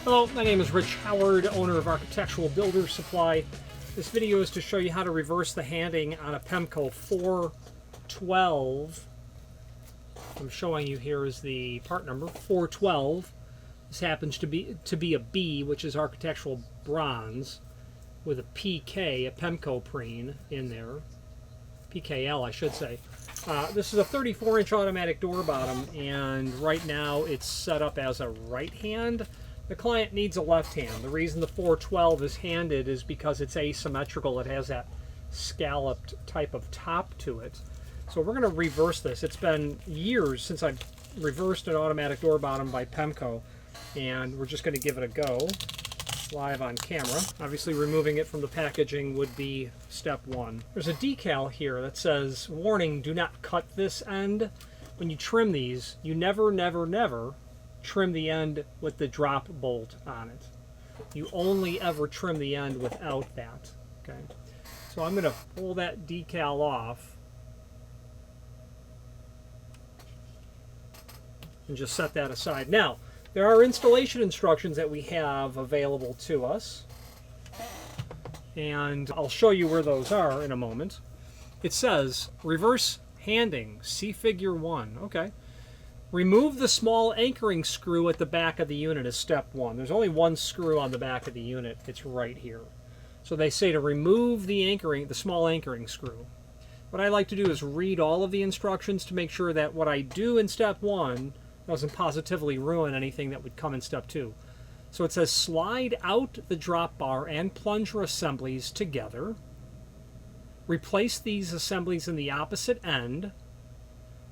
Hello, my name is Rich Howard, owner of Architectural Builder Supply. This video is to show you how to reverse the handing on a Pemko 412. I'm showing you here is the part number 412. This happens to be a B, which is architectural bronze, with a PK, a Pemko preen in there. PKL, I should say. This is a 34-inch automatic door bottom, and right now it's set up as a right hand. The client needs a left hand. The reason the 412 is handed is because it's asymmetrical. It has that scalloped type of top to it. So we're going to reverse this. It's been years since I've reversed an automatic door bottom by Pemko, and we're just going to give it a go live on camera. Obviously removing it from the packaging would be step one. There's a decal here that says, warning, do not cut this end. When you trim these, you never trim the end with the drop bolt on it. You only ever trim the end without that. Okay, so I'm going to pull that decal off and just set that aside. Now, there are installation instructions that we have available to us, and I'll show you where those are in a moment. It says, reverse handing, see figure 1. Okay. Remove the small anchoring screw at the back of the unit as step 1. There's only one screw on the back of the unit. It's right here. So they say to remove the small anchoring screw. What I like to do is read all of the instructions to make sure that what I do in step 1 doesn't positively ruin anything that would come in step 2. So it says slide out the drop bar and plunger assemblies together. Replace these assemblies in the opposite end.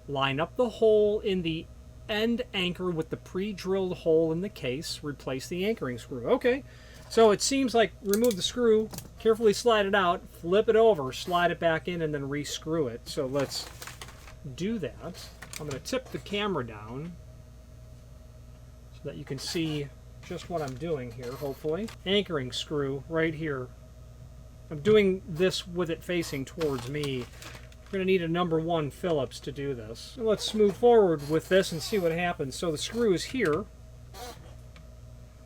Line up the hole in the end anchor with the pre-drilled hole in the case. Replace the anchoring screw. Okay, so it seems like remove the screw, carefully slide it out, flip it over, slide it back in, and then re-screw it. So let's do that. I'm going to tip the camera down so that you can see just what I'm doing here, hopefully. Anchoring screw right here. I'm doing this with it facing towards me. We're going to need a number 1 Phillips to do this. So let's move forward with this and see what happens. So the screw is here.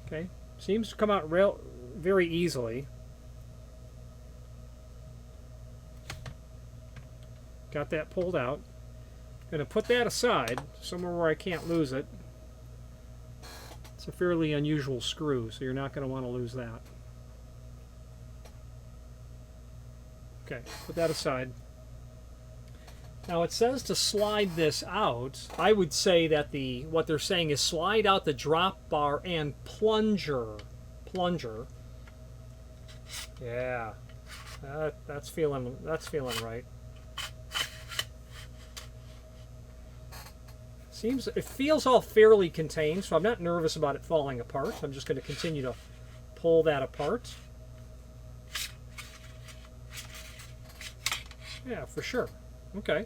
Okay, seems to come out very easily. Got that pulled out. Going to put that aside, somewhere where I can't lose it. It's a fairly unusual screw, so you're not going to want to lose that. Okay, put that aside. Now it says to slide this out. I would say that what they're saying is slide out the drop bar and plunger. Yeah, that's feeling right. It feels all fairly contained, so I'm not nervous about it falling apart. I'm just going to continue to pull that apart. Yeah, for sure. Okay.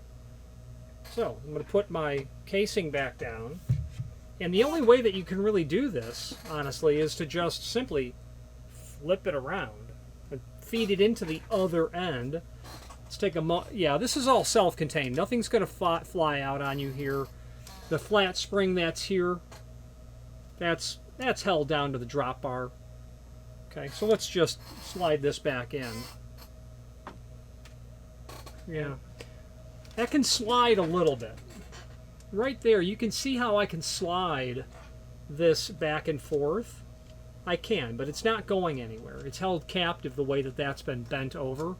So I'm going to put my casing back down. And the only way that you can really do this, honestly, is to just simply flip it around and feed it into the other end. Let's take yeah, this is all self-contained. Nothing's going to fly out on you here. The flat spring that's here, that's held down to the drop bar. Okay, so let's just slide this back in. Yeah, that can slide a little bit. Right there, you can see how I can slide this back and forth. I can, but it's not going anywhere. It's held captive the way that that's been bent over,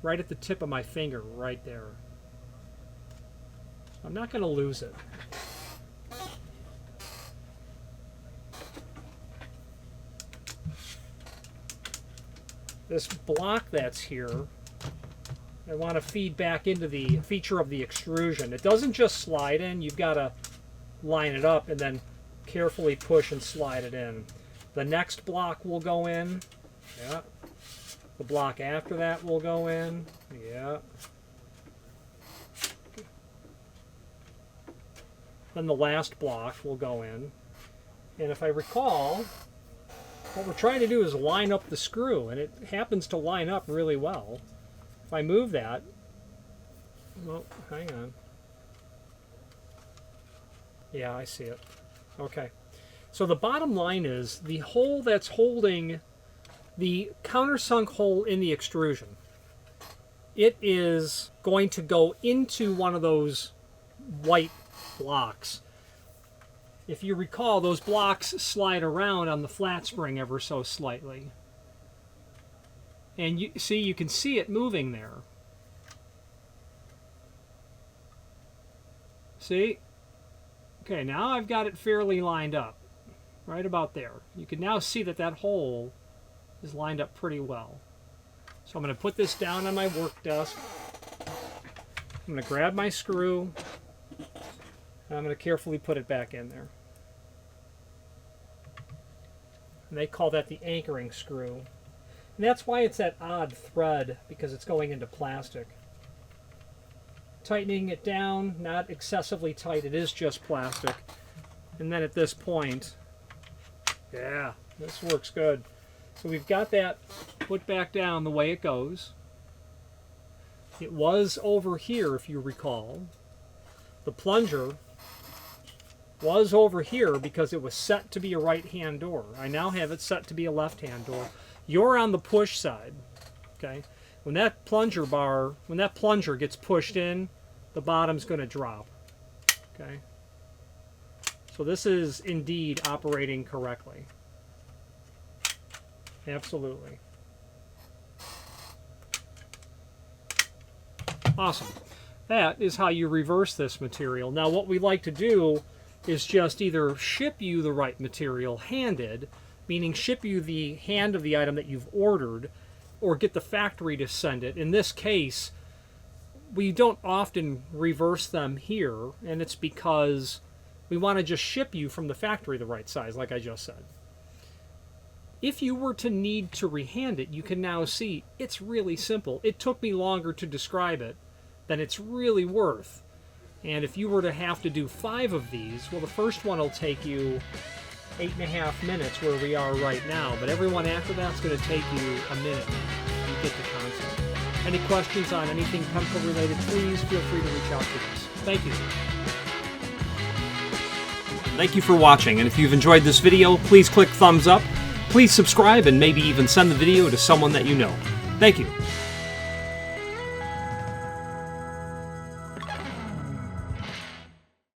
right at the tip of my finger, right there. I'm not going to lose it. This block that's here, I want to feed back into the feature of the extrusion. It doesn't just slide in, you've got to line it up and then carefully push and slide it in. The next block will go in. Yeah. The block after that will go in. Yeah. Then the last block will go in. And if I recall, what we're trying to do is line up the screw, and it happens to line up really well. If I move that, well, hang on. Yeah, I see it. Okay. So the bottom line is the hole that's holding the countersunk hole in the extrusion, it is going to go into one of those white blocks. If you recall, those blocks slide around on the flat spring ever so slightly. And you can see it moving there. See? Okay, now I've got it fairly lined up. Right about there. You can now see that that hole is lined up pretty well. So I'm going to put this down on my work desk. I'm going to grab my screw, and I'm going to carefully put it back in there. And they call that the anchoring screw. And that's why it's that odd thread, because it's going into plastic. Tightening it down, not excessively tight, it is just plastic. And then at this point, yeah, this works good. So we've got that put back down the way it goes. It was over here, if you recall. The plunger was over here because it was set to be a right-hand door. I now have it set to be a left-hand door. You're on the push side, okay? When that plunger gets pushed in, the bottom's going to drop, okay? So this is indeed operating correctly. Absolutely. Awesome. That is how you reverse this material. Now what we like to do is just either ship you the right material handed, meaning ship you the hand of the item that you've ordered, or get the factory to send it. In this case, we don't often reverse them here, and it's because we want to just ship you from the factory the right size, like I just said. If you were to need to rehand it, you can now see it's really simple. It took me longer to describe it than it's really worth. And if you were to have to do 5 of these, well, the first one will take you 8.5 minutes where we are right now, but every one after that's going to take you a minute. You get the concept. Any questions on anything Pemko related, please feel free to reach out to us. Thank you. Thank you for watching, and if you've enjoyed this video, please click thumbs up. Please subscribe and maybe even send the video to someone that you know. Thank you.